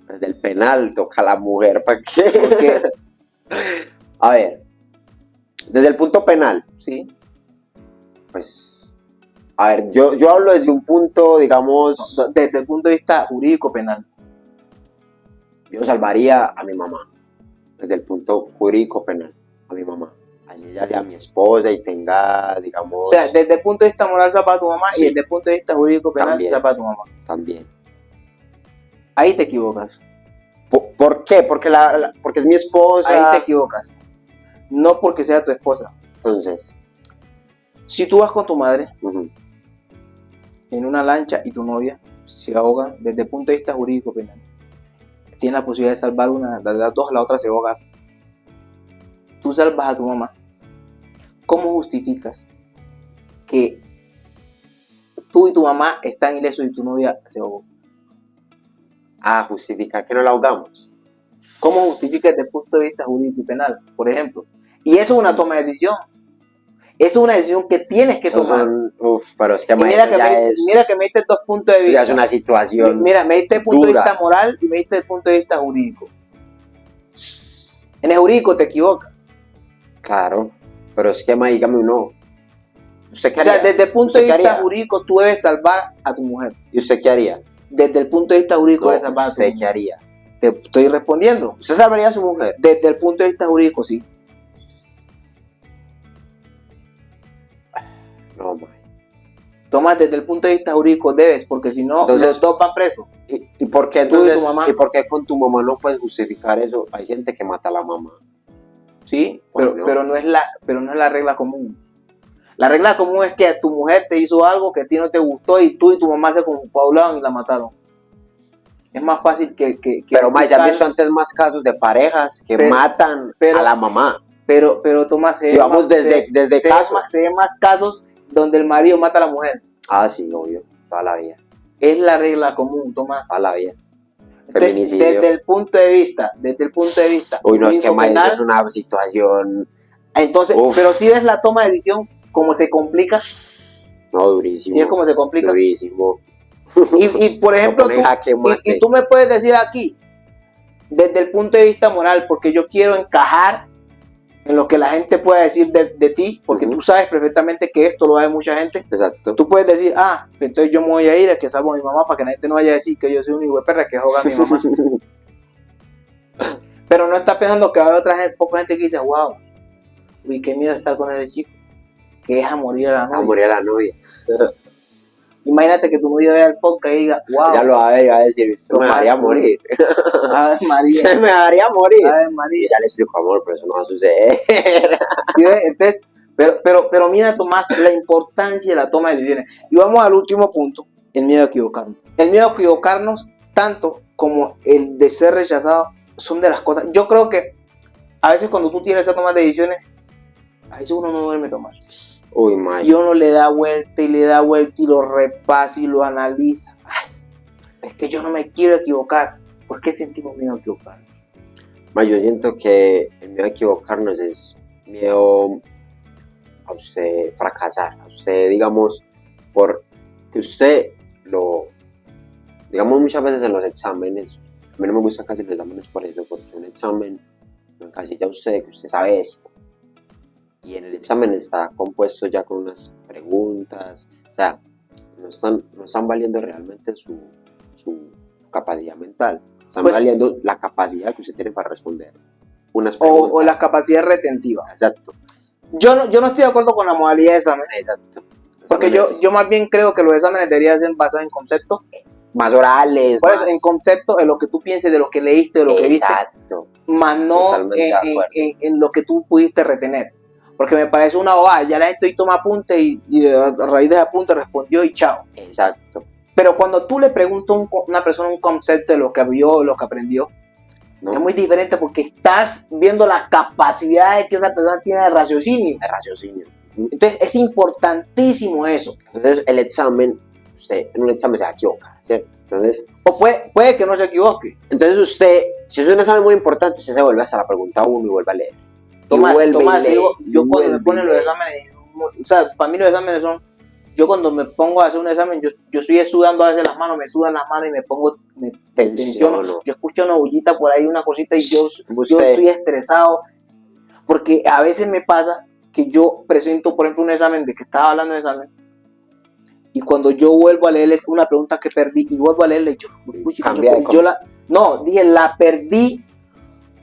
Desde el penal toca a la mujer, ¿para qué? ¿Por qué? A ver, desde el punto penal, Sí. pues, a ver, yo hablo desde un punto, digamos, Desde el punto de vista jurídico penal. yo salvaría a mi mamá, desde el punto jurídico penal, a mi mamá. Así ella sea mi esposa y tenga, digamos, O sea, desde el punto de vista moral salva a tu mamá Sí. y desde el punto de vista jurídico penal También. salva a tu mamá. también. Ahí te equivocas. ¿Por qué? Porque, porque es mi esposa. Ahí te equivocas. No porque sea tu esposa. Entonces, Si tú vas con tu madre ujú, en una lancha y tu novia se ahogan, desde el punto de vista jurídico penal, tienes la posibilidad de salvar una, de las dos, la otra se va a ahogar. Tú salvas a tu mamá. ¿Cómo justificas que tú y tu mamá están ilesos y tu novia se ahogó? justificar que no la ahogamos. ¿Cómo justificas desde el punto de vista jurídico y penal, por ejemplo? Y eso es una toma de decisión. Eso es una decisión que tienes que Esos tomar. pero es que Y mira que, ya es, mira que me diste dos puntos de ya vista. es una situación. Mira, me diste el punto dura. de vista moral y me diste el punto de vista jurídico. En el jurídico te equivocas. Claro, pero es que, dígame uno. ¿Usted qué O sea, haría? desde el punto de ¿Usted qué vista haría? jurídico tú debes salvar a tu mujer. ¿Y usted qué haría? Desde el punto de vista jurídico No, debes salvar a tu ¿usted qué mujer. haría? Te estoy respondiendo. ¿Usted salvaría a su mujer? Desde el punto de vista jurídico, sí. No, mae. Tomás, desde el punto de vista jurídico debes, porque si no, Entonces- los dos van presos. ¿Y por qué Tú y tu entonces? mamá. ¿Y por qué con tu mamá no puedes justificar eso? Hay gente que mata a la mamá. Sí, Bueno. pero no es la regla común. La regla común es que tu mujer te hizo algo que a ti no te gustó y tú y tu mamá se confabularon y la mataron. Es más fácil que Pero, mae, se han fiscal- visto antes más casos de parejas que Pero- matan pero- a la mamá. Pero Tomás, Si vamos desde casos. se ven más casos donde el marido mata a la mujer. Sí, obvio. Toda la vida. Es la regla común, Tomás. Toda la vida. Entonces, Feminicidio. desde el punto de vista Uy, no, es que, jurídico mae, eso penal, es una situación. entonces, Uf. pero si ves la toma de decisión, cómo se complica, No, durísimo. si es como se complica. Durísimo. Y por ejemplo, Lo pone jaque mate. y tú me puedes decir aquí, desde el punto de vista moral, porque yo quiero encajar en lo que la gente pueda decir de ti, porque Ujú. tú sabes perfectamente que esto lo hace mucha gente. Exacto. Tú puedes decir, entonces yo me voy a ir a que salvo a mi mamá para que la gente no vaya a decir que yo soy un hijo de perra que juega a mi mamá. Pero no estás pensando que hay otra gente, poca gente que dice, wow, uy, qué miedo estar con ese chico, que deja morir a la A novia. morir a la novia. Imagínate que tu novia vea el podcast y diga, wow, Ya lo va a decir, esto me Tomás, haría morir. Ave María, Se me haría morir. Ave Y María. ya le explico, amor, pero eso no va a suceder. ¿Sí ves? Entonces, pero mira, Tomás, la importancia de la toma de decisiones. Y vamos al último punto, el miedo a equivocarnos. El miedo a equivocarnos, tanto como el de ser rechazado, son de las cosas. Yo creo que a veces cuando tú tienes que tomar decisiones, a veces uno no duerme, Tomás. Uy, mae. Y uno le da vuelta y le da vuelta y lo repasa y lo analiza. Ay, es que yo no me quiero equivocar. ¿Por qué sentimos miedo a equivocarnos? Mae, yo siento que el miedo a equivocarnos es miedo a usted fracasar. A usted, digamos, por que usted lo... Digamos, muchas veces en los exámenes, a mí no me gustan casi los exámenes por eso, porque un examen lo encasilla a usted, que usted sabe esto. Y en el examen está compuesto ya con unas preguntas, o sea, no están valiendo realmente su capacidad mental, están Pues- valiendo la capacidad que usted tiene para responder unas preguntas. O la capacidad retentiva. Exacto, Yo no estoy de acuerdo con la modalidad de examen. exacto. Porque Exámenes yo más bien creo que los exámenes deberían ser basados en conceptos. más orales, Por más... eso, en conceptos, en lo que tú pienses de lo que leíste, de lo que viste, Exacto, más no Totalmente de acuerdo. en lo que tú pudiste retener. Porque me parece una bobada, ya la gente hoy toma apunte y a raíz de apunte respondió y chao. exacto. Pero cuando tú le preguntas a una persona un concepto de lo que vio, lo que aprendió, ¿No? es muy diferente porque estás viendo las capacidades que esa persona tiene de raciocinio. De raciocinio. Entonces es importantísimo eso. Entonces el examen usted en un examen se va a equivocar, ¿cierto? Entonces, O puede que no se equivoque. usted, si es un examen muy importante, usted se vuelve hasta la pregunta 1 y vuelve a leer. Tomás, lee, digo, yo cuando me vuelve ponen y los lee. exámenes, o sea, para mí los exámenes son, yo cuando me pongo a hacer un examen, yo estoy sudando a veces las manos, me sudan las manos y me tensiono. Tensiono. Yo escucho una bullita por ahí, una cosita, y yo Usted- estoy estresado, porque a veces me pasa que yo presento, por ejemplo, un examen de que estaba hablando de examen, y cuando yo vuelvo a leerles una pregunta que perdí y vuelvo a leerle, Cambia de la perdí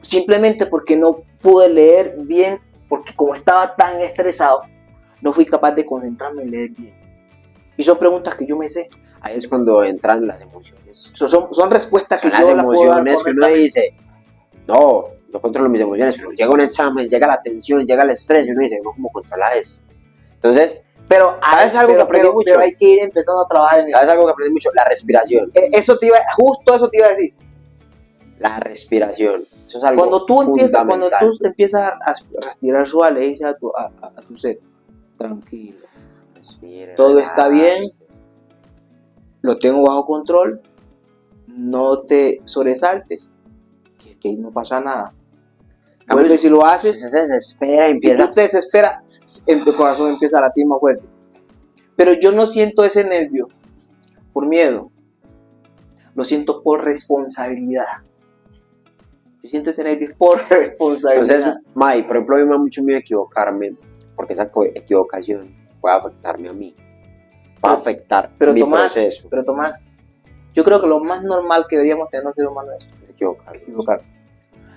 simplemente porque no pude leer bien, porque como estaba tan estresado, no fui capaz de concentrarme en leer bien. Y son preguntas que yo me sé. Ahí es cuando entran las emociones. Son respuestas que Son las yo las puedo dar emociones que uno correctamente. dice, no, yo controlo mis emociones, pero llega un examen, llega la tensión, llega el estrés, y uno dice, no, ¿cómo controlar eso? Entonces, Pero ¿sabes algo que aprendí mucho? pero hay que ir empezando a trabajar en eso. ¿sabes algo que aprendí mucho? La respiración. Justo eso te iba a decir. La respiración. Eso es algo Cuando tú empiezas fundamental. a respirar suave, le dices a tu ser, tranquilo, Respire, todo está bien, relájese. lo tengo bajo control, no te sobresaltes, que no pasa nada. Vuelve, si lo haces, Se desespera y si empieza. tú te desesperas, en tu corazón empieza a latir más fuerte. Pero yo no siento ese nervio por miedo, lo siento por responsabilidad. Yo siento ese nervio por responsabilidad. Entonces, May, por ejemplo, a mí me da mucho miedo equivocarme, porque esa equivocación puede afectarme a mí. Va a afectar mi proceso. Pero Tomás, yo creo que lo más normal que deberíamos tener los seres humanos es Es equivocar.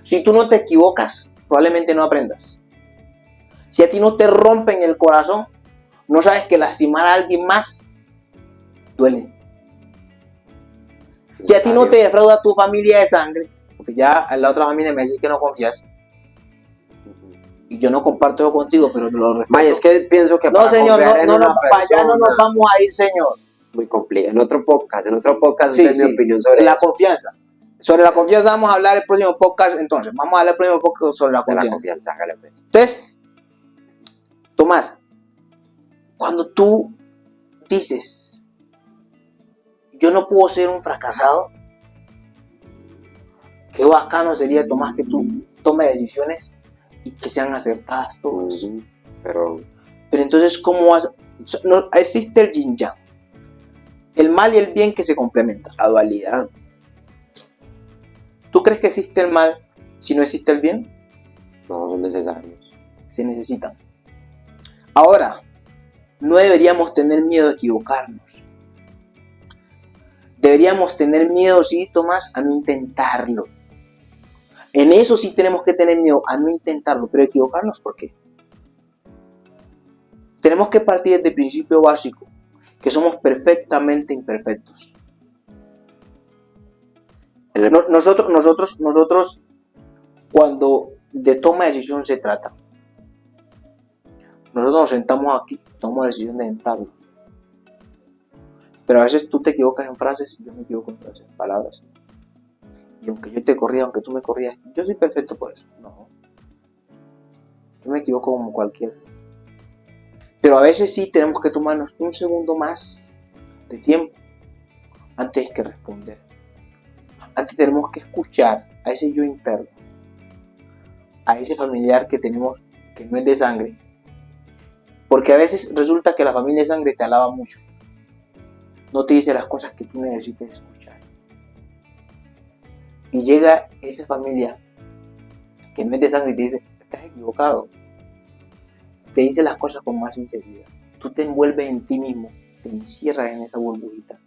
Si tú no te equivocas, probablemente no aprendas. Si a ti no te rompen el corazón, no sabes que lastimar a alguien más duele. Si a ti no te defrauda tu familia de sangre, porque ya en la otra familia me decís que no confías, y yo no comparto eso contigo, pero te lo respeto. May, es que pienso que No, señor, para allá no nos persona, vamos a ir, señor. muy complicado. En otro podcast Sí, es mi opinión sobre la eso. confianza. Sobre la confianza vamos a hablar el próximo podcast. Entonces, vamos a hablar el próximo podcast sobre la De la confianza. confianza, hágale pues. Entonces, Tomás, cuando tú dices, yo no puedo ser un fracasado, qué bacano sería, Tomás, que tú tomes decisiones y que sean acertadas todas. Pero entonces, ¿cómo vas? No, existe el yin yang, el mal y el bien que se complementan. la dualidad. ¿Tú crees que existe el mal si no existe el bien? No son necesarios. Se necesitan. Ahora, no deberíamos tener miedo a equivocarnos. Deberíamos tener miedo, sí, Tomás, a no intentarlo. En eso sí tenemos que tener miedo, a no intentarlo, pero equivocarnos, ¿por qué? Tenemos que partir desde el principio básico, que somos perfectamente imperfectos. Nosotros, cuando de toma de decisión se trata, nosotros nos sentamos aquí, tomamos la decisión de sentarnos. Pero a veces tú te equivocas en frases, yo me equivoco en frases, en palabras. Y aunque yo te corría, aunque tú me corrías, yo soy perfecto por eso. No. Yo me equivoco como cualquiera. Pero a veces sí tenemos que tomarnos un segundo más de tiempo antes que responder. Antes tenemos que escuchar a ese yo interno, a ese familiar que tenemos que no es de sangre. Porque a veces resulta que la familia de sangre te alaba mucho. No te dice las cosas que tú necesitas escuchar. Y llega esa familia que no es de sangre y te dice, estás equivocado. Te dice las cosas con más sinceridad. Tú te envuelves en ti mismo, te encierras en esa burbujita.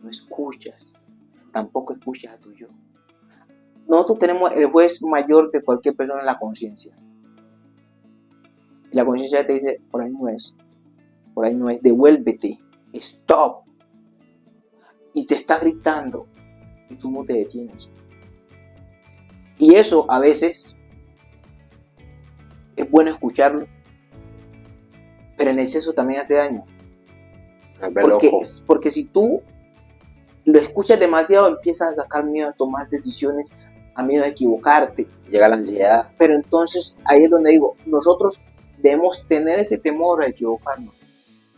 No escuchas, tampoco escuchas a tu yo. Nosotros tenemos el juez mayor de cualquier persona en la conciencia. Y la conciencia te dice, por ahí no es, devuélvete, stop. Y te está gritando y tú no te detienes. Y eso a veces es bueno escucharlo, pero en exceso también hace daño. Porque si tú lo escuchas demasiado, empiezas a sacar miedo a tomar decisiones, a miedo a equivocarte. Llega la ansiedad. Pero entonces ahí es donde digo, nosotros debemos tener ese temor a equivocarnos.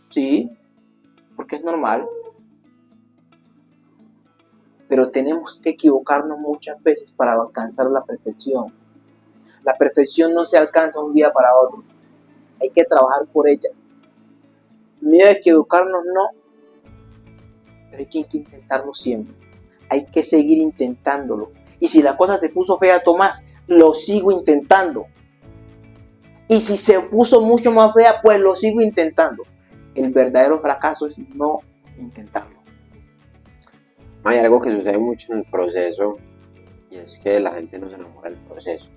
Sí, porque es normal. pero tenemos que equivocarnos muchas veces para alcanzar la perfección. La perfección no se alcanza un día para otro, hay que trabajar por ella. Miedo a equivocarnos no, pero hay que intentarlo siempre. Hay que seguir intentándolo. Y si la cosa se puso fea, Tomás, lo sigo intentando. Y si se puso mucho más fea, pues lo sigo intentando. El verdadero fracaso es no intentarlo. Hay algo que sucede mucho en el proceso y es que la gente no se enamora del proceso.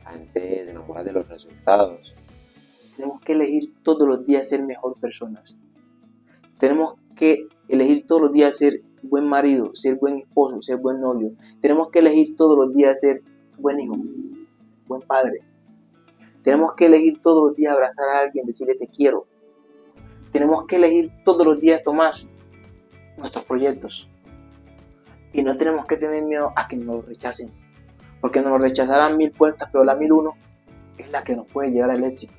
La gente se enamora de los resultados. Tenemos que elegir todos los días ser mejor personas. Tenemos que elegir todos los días ser buen marido, ser buen esposo, ser buen novio. Tenemos que elegir todos los días ser buen hijo, buen padre. Tenemos que elegir todos los días abrazar a alguien, decirle te quiero. Tenemos que elegir todos los días tomar nuestros proyectos. Y no tenemos que tener miedo a que nos rechacen. Porque nos rechazarán 1000 puertas, pero la 1001 es la que nos puede llevar al éxito.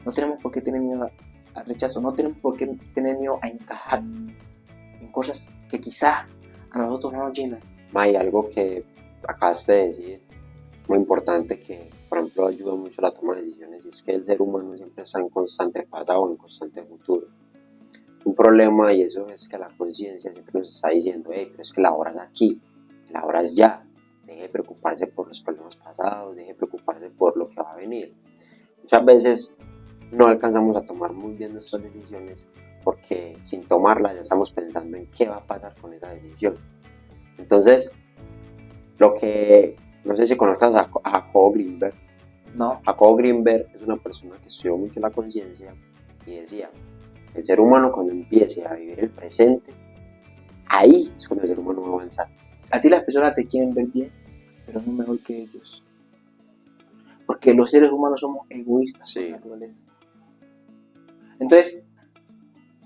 No tenemos por qué tener miedo al rechazo. No tenemos por qué tener miedo a encajar en cosas que quizá a nosotros no nos llenan. Hay algo que acabaste de decir, muy importante, que por ejemplo ayuda mucho a la toma de decisiones, y es que el ser humano siempre está en constante pasado o en constante futuro. Es un problema, y eso es que la conciencia siempre nos está diciendo, pero es que la hora es aquí, la hora es ya, deje de preocuparse por los problemas pasados, deje de preocuparse por lo que va a venir. Muchas veces no alcanzamos a tomar muy bien nuestras decisiones porque sin tomarlas ya estamos pensando en qué va a pasar con esa decisión. Entonces, no sé si conozcas a Jacobo Greenberg. No. Jacobo Greenberg es una persona que estudió mucho la conciencia y decía, el ser humano cuando empiece a vivir el presente, ahí es cuando el ser humano va a avanzar. A ti las personas te quieren ver bien, pero no mejor que ellos. Porque los seres humanos somos egoístas por naturaleza. Entonces,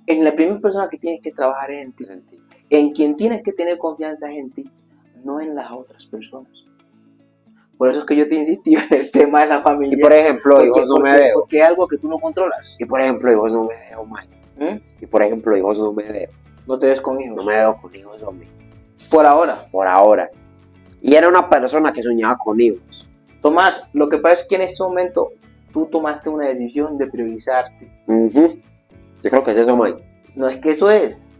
en la primera persona que tienes que trabajar es en ti. En quien tienes que tener confianza es en ti, no en las otras personas. Por eso es que yo te insistí en el tema de la familia. Y por ejemplo, hijos no me veo. Porque es algo que tú no controlas. Y por ejemplo, hijos no me veo, mal. Y por ejemplo, hijos no me veo. No te ves con hijos. No me veo con hijos, hombre. Por ahora. Por ahora. Y era una persona que soñaba con hijos. Tomás, lo que pasa es que en este momento tú tomaste una decisión de priorizarte. Yo creo que es eso, Mike. No es que eso es.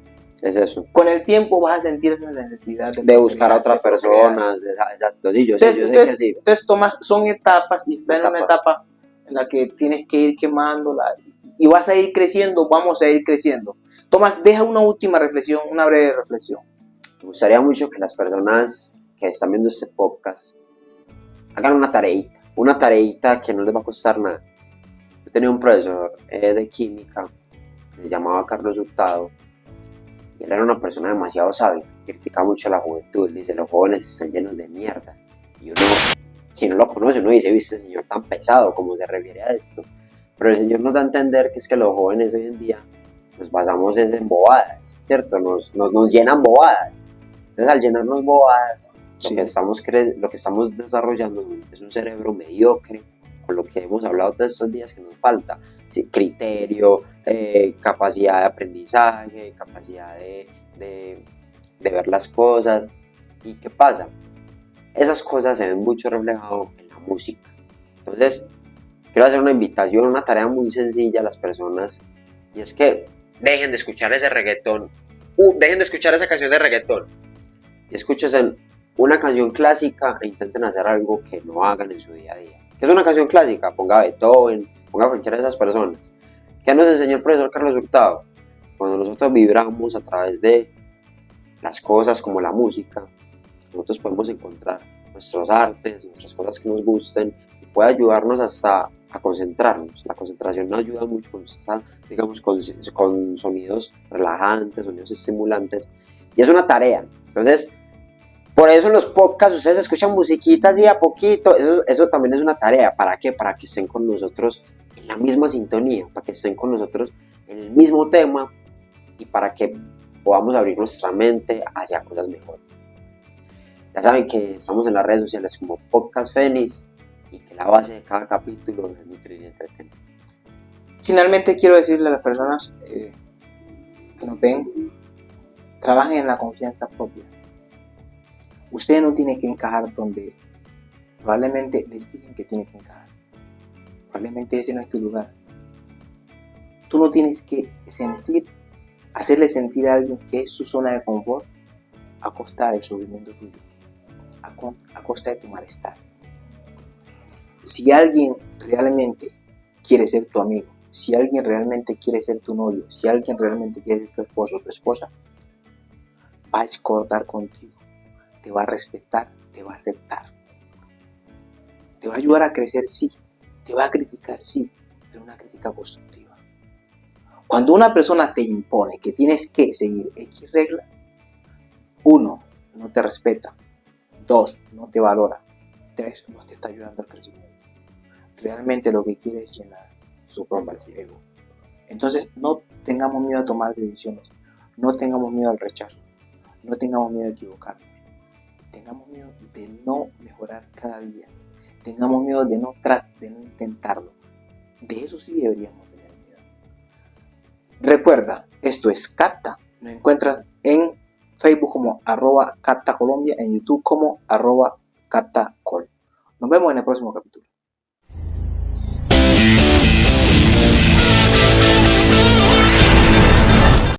Es eso. Con el tiempo vas a sentir esa necesidad de buscar a otras personas. Exacto. Sí, yo sé que sí. Entonces, Tomás, son etapas y estás en una etapa en la que tienes que ir quemándola y vas a ir creciendo, vamos a ir creciendo. Tomás, deja una última reflexión, una breve reflexión. Me gustaría mucho que las personas que están viendo este podcast hagan una tareita que no les va a costar nada. Yo tenía un profesor de química que se llamaba Carlos Hurtado, y él era una persona demasiado sabia, criticaba mucho a la juventud, dice, los jóvenes están llenos de mierda, y uno, si no lo conoce, uno dice, viste, señor tan pesado, ¿cómo se refiere a esto? Pero el señor nos da a entender que es que los jóvenes hoy en día nos basamos en bobadas, ¿cierto? Nos llenan bobadas. Entonces, al llenarnos bobadas, lo que estamos desarrollando es un cerebro mediocre, con lo que hemos hablado de estos días que nos falta. Sí, criterio, capacidad de aprendizaje, capacidad de ver las cosas. ¿Y qué pasa? Esas cosas se ven mucho reflejado en la música. Entonces, quiero hacer una invitación, una tarea muy sencilla a las personas, y es que dejen de escuchar ese reggaetón, dejen de escuchar esa canción de reggaetón y escuchen una canción clásica e intenten hacer algo que no hagan en su día a día. ¿Qué es una canción clásica? Ponga Beethoven, ponga cualquiera de esas personas. ¿Qué nos enseñó el profesor Carlos Hurtado? Cuando nosotros vibramos a través de las cosas como la música, nosotros podemos encontrar nuestros artes, nuestras cosas que nos gusten, y puede ayudarnos hasta a concentrarnos. La concentración nos ayuda mucho cuando se está, digamos, con sonidos relajantes, sonidos estimulantes, y es una tarea. Entonces, por eso en los podcasts ustedes escuchan musiquita así a poquito, eso también es una tarea. ¿Para qué? Para que estén con nosotros en la misma sintonía, para que estén con nosotros en el mismo tema y para que podamos abrir nuestra mente hacia cosas mejores. Ya saben que estamos en las redes sociales como Podcast Fénix y que la base de cada capítulo es nutrir y entretener. Finalmente quiero decirle a las personas que nos ven, trabajen en la confianza propia. Usted no tiene que encajar donde probablemente le exigen que tiene que encajar. Probablemente ese no es tu lugar. Tú no tienes que hacerle sentir a alguien que es su zona de confort a costa del sufrimiento tuyo, a costa de tu malestar. Si alguien realmente quiere ser tu amigo, si alguien realmente quiere ser tu novio, si alguien realmente quiere ser tu esposo o tu esposa, va a discordar contigo, te va a respetar, te va a aceptar, te va a ayudar a crecer, sí, te va a criticar, sí, pero una crítica constructiva. Cuando una persona te impone que tienes que seguir X regla, 1, no te respeta, 2, no te valora, 3, no te está ayudando al crecimiento. Realmente lo que quiere es llenar su propio ego. Entonces no tengamos miedo a tomar decisiones, no tengamos miedo al rechazo, no tengamos miedo a equivocarnos, tengamos miedo de no mejorar cada día, tengamos miedo de no intentarlo. De eso sí deberíamos tener miedo. Recuerda, esto es Capta, nos encuentras en Facebook como @CaptaColombia, en YouTube como @CaptaCol. Nos vemos en el próximo capítulo.